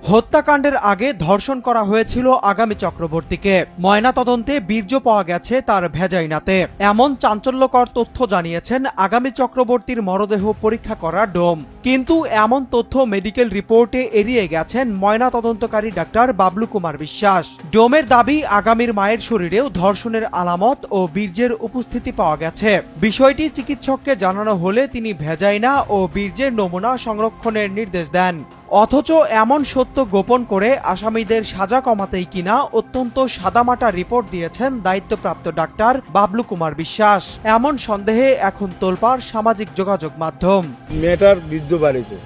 হত্যাকাণ্ডের আগে ধর্ষণ করা হয়েছিল আগামী চক্রবর্তীকে। ময়নাতদন্তে বীর্য পাওয়া গেছে তার ভেজাইনাতে। এমন চাঞ্চল্যকর তথ্য জানিয়েছেন আগামী চক্রবর্তীর মরদেহ পরীক্ষা করা ডোম। কিন্তু এমন তথ্য মেডিকেল রিপোর্টে এড়িয়ে গেছেন ময়নাতদন্তকারী ডাক্তার বাবলু কুমার বিশ্বাস। ডোমের দাবি, আগামীর মায়ের শরীরেও ধর্ষণের আলামত ও বীর্যের উপস্থিতি পাওয়া গেছে। বিষয়টি চিকিৎসককে জানানো হলে তিনি ভেজাইনা ও বীর্যের নমুনা সংরক্ষণের নির্দেশ দেন। অথচ এমন সত্য গোপন করে আসামিদের সাজা কমাতেই কিনা অত্যন্ত সাদামাটা রিপোর্ট দিয়েছেন দায়িত্বপ্রাপ্ত ডাক্তার বাবলু কুমার বিশ্বাস। এমন সন্দেহে এখন তোলপাড় সামাজিক যোগাযোগ মাধ্যম। মেয়েটার বীর্য বাড়িছে,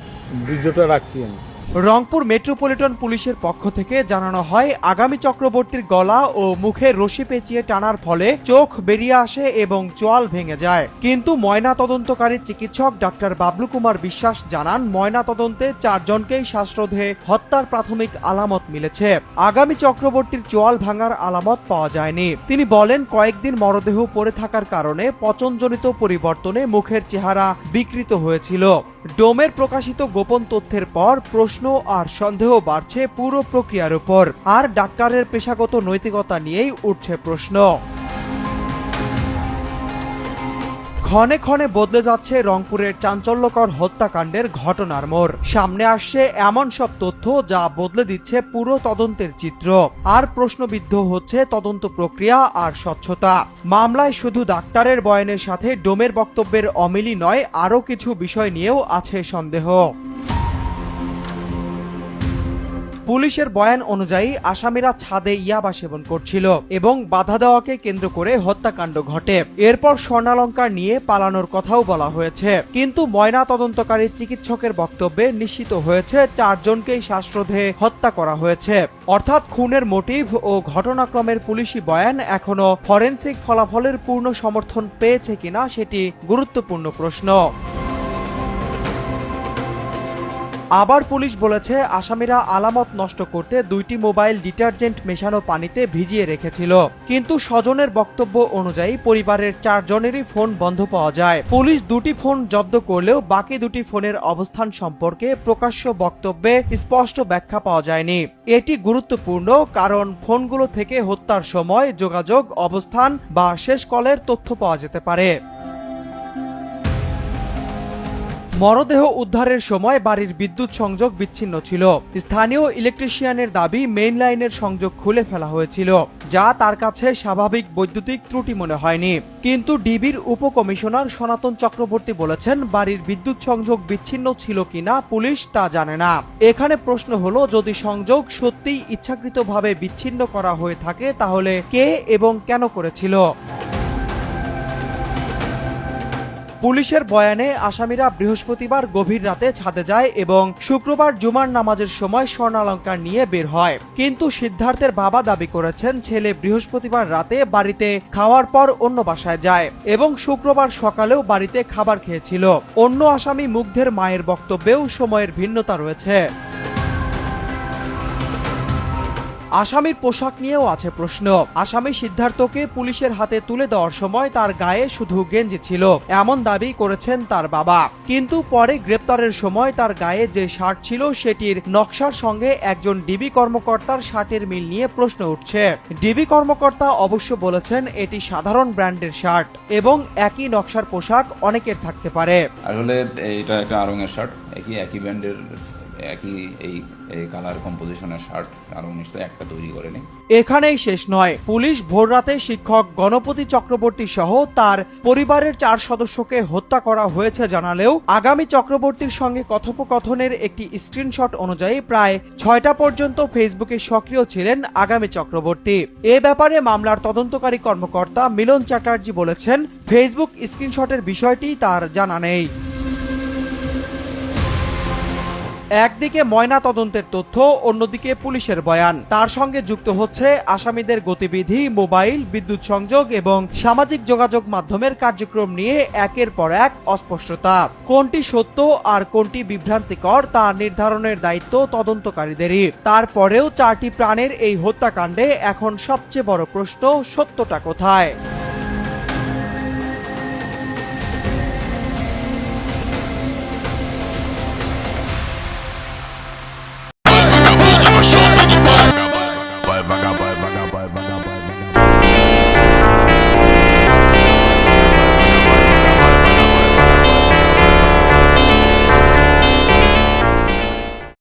বীর্যটা রাখছি আমি। রংপুর মেট্রোপলিটন পুলিশের পক্ষ থেকে জানানো হয়, আগামী চক্রবর্তীর গলা ও মুখে রশি পেঁচিয়ে টানার ফলে চোখ বেরিয়ে আসে এবং চোয়াল ভেঙে যায়। কিন্তু ময়নাতদন্তকারী চিকিৎসক ডাক্তার বাবলু কুমার বিশ্বাস জানান, ময়নাতদন্তে 4 জনকেই শ্বাসরোধে হত্যার প্রাথমিক আলামত মিলেছে। আগামী চক্রবর্তীর চোয়াল ভাঙার আলামত পাওয়া যায়নি। তিনি বলেন, কয়েকদিন মরদেহ পড়ে থাকার কারণে পচনজনিত পরিবর্তনে মুখের চেহারা বিকৃত হয়েছিল। ডোমের প্রকাশিত গোপন তথ্যের পর প্রশ্ন আর সন্দেহ বাড়ছে পুরো প্রক্রিয়ার উপর। আর ডাক্তারের পেশাগত নৈতিকতা নিয়েই উঠছে প্রশ্ন। ক্ষণে ক্ষণে বদলে যাচ্ছে রংপুরের চাঞ্চল্যকর হত্যাকাণ্ডের ঘটনার মোড়। সামনে আসছে এমন সব তথ্য যা বদলে দিচ্ছে পুরো তদন্তের চিত্র। আর প্রশ্নবিদ্ধ হচ্ছে তদন্ত প্রক্রিয়া আর স্বচ্ছতা। মামলায় শুধু ডাক্তারের বয়ানের সাথে ডোমের বক্তব্যের অমিলই নয়, আরও কিছু বিষয় নিয়েও আছে সন্দেহ। পুলিশের বয়ান অনুযায়ী আসামিরা ছাদে ইয়াবা সেবন করছিল এবং বাধা দেওয়াকে কেন্দ্র করে হত্যাকাণ্ড ঘটে। এরপর স্বর্ণালংকার নিয়ে পালানোর কথাও বলা হয়েছে। কিন্তু ময়না তদন্তকারী চিকিৎসকের বক্তব্যে নিশ্চিত হয়েছে 4 জনকেই শ্বাসরোধে হত্যা করা হয়েছে। অর্থাৎ খুনের মোটিভ ও ঘটনাক্রমের পুলিশি বয়ান এখনো ফরেনসিক ফলাফলের পূর্ণ সমর্থন পেয়েছে কিনা সেটি গুরুত্বপূর্ণ প্রশ্ন। আবার পুলিশ বলেছে, আসামিরা আলামত নষ্ট করতে 2টি মোবাইল ডিটারজেন্ট মেশানো পানিতে ভিজিয়ে রেখেছিল। কিন্তু স্বজনের বক্তব্য অনুযায়ী পরিবারের 4 জনেরই ফোন বন্ধ পাওয়া যায়। পুলিশ 2টি ফোন জব্দ করলেও বাকি 2টি ফোনের অবস্থান সম্পর্কে প্রকাশ্য বক্তব্যে স্পষ্ট ব্যাখ্যা পাওয়া যায়নি। এটি গুরুত্বপূর্ণ, কারণ ফোনগুলো থেকে হত্যার সময় যোগাযোগ, অবস্থান বা শেষ কলের তথ্য পাওয়া যেতে পারে। মরদেহ উদ্ধারের সময় বাড়ির বিদ্যুৎ সংযোগ বিচ্ছিন্ন ছিল। স্থানীয় ইলেকট্রিশিয়ানের দাবি, মেইন লাইনের সংযোগ খুলে ফেলা হয়েছিল, যা তার কাছে স্বাভাবিক বৈদ্যুতিক ত্রুটি মনে হয়নি। কিন্তু ডিবির উপকমিশনার সনাতন চক্রবর্তী বলেছেন, বাড়ির বিদ্যুৎ সংযোগ বিচ্ছিন্ন ছিল কিনা পুলিশ তা জানে না। এখানে প্রশ্ন হলো, যদি সংযোগ সত্যিই ইচ্ছাকৃতভাবে বিচ্ছিন্ন করা হয়ে থাকে তাহলে কে এবং কেন করেছিল? পুলিশের বয়ানে আসামিরা বৃহস্পতিবার গভীর রাতে ছাদে যায় এবং শুক্রবার জুমার নামাজের সময় স্বর্ণালংকার নিয়ে বের হয়। কিন্তু সিদ্ধার্থের বাবা দাবি করেছেন, ছেলে বৃহস্পতিবার রাতে বাড়িতে খাওয়ার পর অন্য বাসায় যায় এবং শুক্রবার সকালেও বাড়িতে খাবার খেয়েছিল। অন্য আসামি মুগ্ধের মায়ের বক্তব্যেও সময়ের ভিন্নতা রয়েছে। আসামির পোশাক নিয়েও আছে প্রশ্ন। আসামি সিদ্ধার্থকে পুলিশের হাতে তুলে দেওয়ার সময় তার গায়ে শুধু গেঞ্জি ছিল, এমন দাবি করেছেন তার বাবা। কিন্তু পরে গ্রেপ্তারের সময় তার গায়ে যে শার্ট ছিল সেটির নকশার সঙ্গে একজন ডিবি কর্মকর্তার শার্টের মিল নিয়ে প্রশ্ন উঠছে। ডিবি কর্মকর্তা অবশ্য বলেছেন, এটি সাধারণ ব্র্যান্ডের শার্ট এবং একই নকশার পোশাক অনেকের থাকতে পারে। আসলে এটা একটা আড়ংয়ের শার্ট, একই ব্র্যান্ডের, একই এই কালার কম্পোজিশনের শার্ট, আরো নিশ্চয়ই একটা তৈরি করেনি। এখানেই শেষ নয়। পুলিশ ভোররাতে শিক্ষক গণপতি চক্রবর্তী সহ তার পরিবারের 4 সদস্যকে হত্যা করা হয়েছে জানালেও আগামী চক্রবর্তীর সঙ্গে কথোপকথনের একটি স্ক্রিনশট অনুযায়ী প্রায় 6টা পর্যন্ত ফেসবুকে সক্রিয় ছিলেন আগামী চক্রবর্তী। এ ব্যাপারে মামলার তদন্তকারী কর্মকর্তা মিলন চ্যাটার্জি বলেছেন, ফেসবুক স্ক্রিনশটের বিষয়টি তার জানা নেই। একদিকে ময়না তদন্তের তথ্য, অন্যদিকে পুলিশের বয়ান। তার সঙ্গে যুক্ত হচ্ছে আসামিদের গতিবিধি, মোবাইল, বিদ্যুৎ সংযোগ এবং সামাজিক যোগাযোগ মাধ্যমের কার্যক্রম নিয়ে একের পর এক অস্পষ্টতা। কোনটি সত্য আর কোনটি বিভ্রান্তিকর তা নির্ধারণের দায়িত্ব তদন্তকারীদেরই। তারপরেও 4টি প্রাণের এই হত্যাকাণ্ডে এখন সবচেয়ে বড় প্রশ্ন, সত্যটা কোথায়?